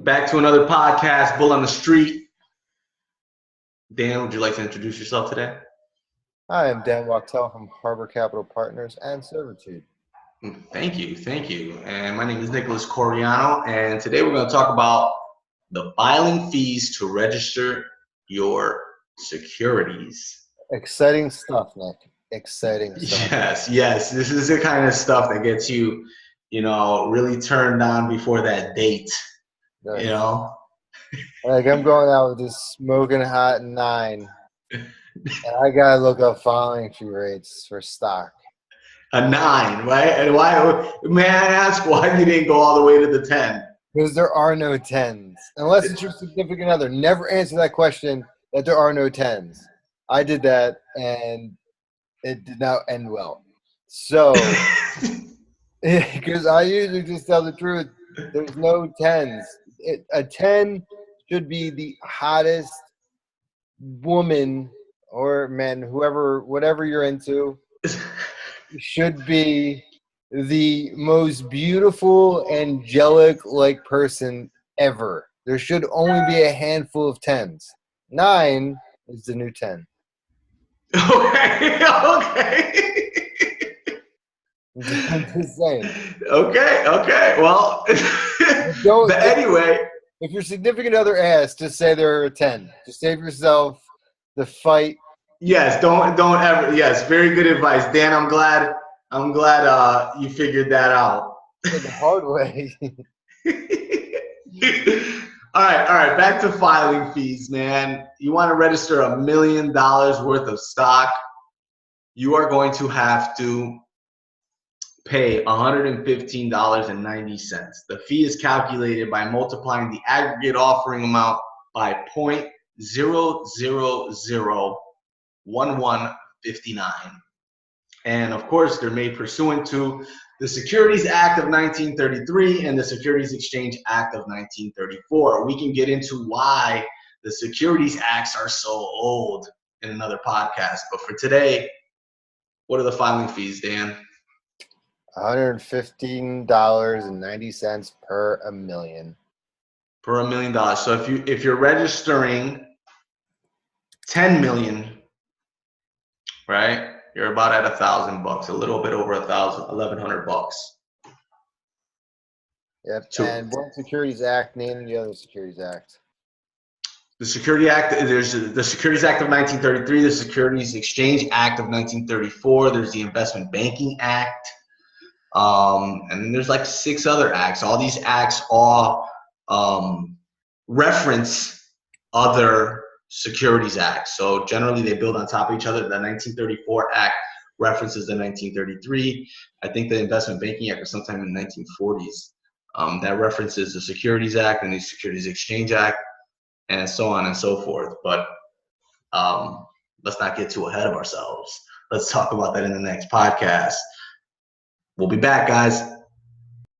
Back to another podcast, Bull on the Street. Dan, would you like to introduce yourself today? Hi, I'm Dan Wachtel from Harbor Capital Partners and Servitude. Thank you. And my name is Nicholas Coriano, and today we're going to talk about the filing fees to register your securities. Exciting stuff, Nick. Exciting stuff. Yes. This is the kind of stuff that gets you, really turned on before that date. Nice. Like I'm going out with this smoking hot 9, and I gotta look up filing fee rates for stock. A 9, right? And why? May I ask why you didn't go all the way to the 10? Because there are no 10s, unless it's your significant other. Never answer that question that there are no 10s. I did that, and it did not end well. So, because I usually just tell the truth, there's no 10s. A 10 should be the hottest woman or man, whatever you're into, should be the most beautiful, angelic-like person ever. There should only be a handful of 10s. 9 is the new 10. Okay. I'm just saying. Okay. Well, but anyway. If your significant other asks, just say they're a 10. Just save yourself the fight. Yes, don't ever. Yes, very good advice, Dan. I'm glad you figured that out. The hard way. All right. Back to filing fees, man. You want to register $1 million worth of stock, you are going to have to pay $115.90. The fee is calculated by multiplying the aggregate offering amount by 0.0001159. And of course, they're made pursuant to the Securities Act of 1933 and the Securities Exchange Act of 1934. We can get into why the Securities Acts are so old in another podcast. But for today, what are the filing fees, Dan? $115.90 per $1 million. Per $1 million. So if you're registering 10 million, right? You're about at $1,000, a little bit over $1,100. Yep. And one Securities Act, name the other Securities Act. The Security Act, there's the Securities Act of 1933, the Securities Exchange Act of 1934, there's the Investment Banking Act, and then there's like 6 other acts. All these acts all reference other Securities Acts. So generally they build on top of each other. The 1934 Act references the 1933. I think the Investment Banking Act was sometime in the 1940s. That references the Securities Act and the Securities Exchange Act, and so on and so forth. But let's not get too ahead of ourselves. Let's talk about that in the next podcast. We'll be back, guys.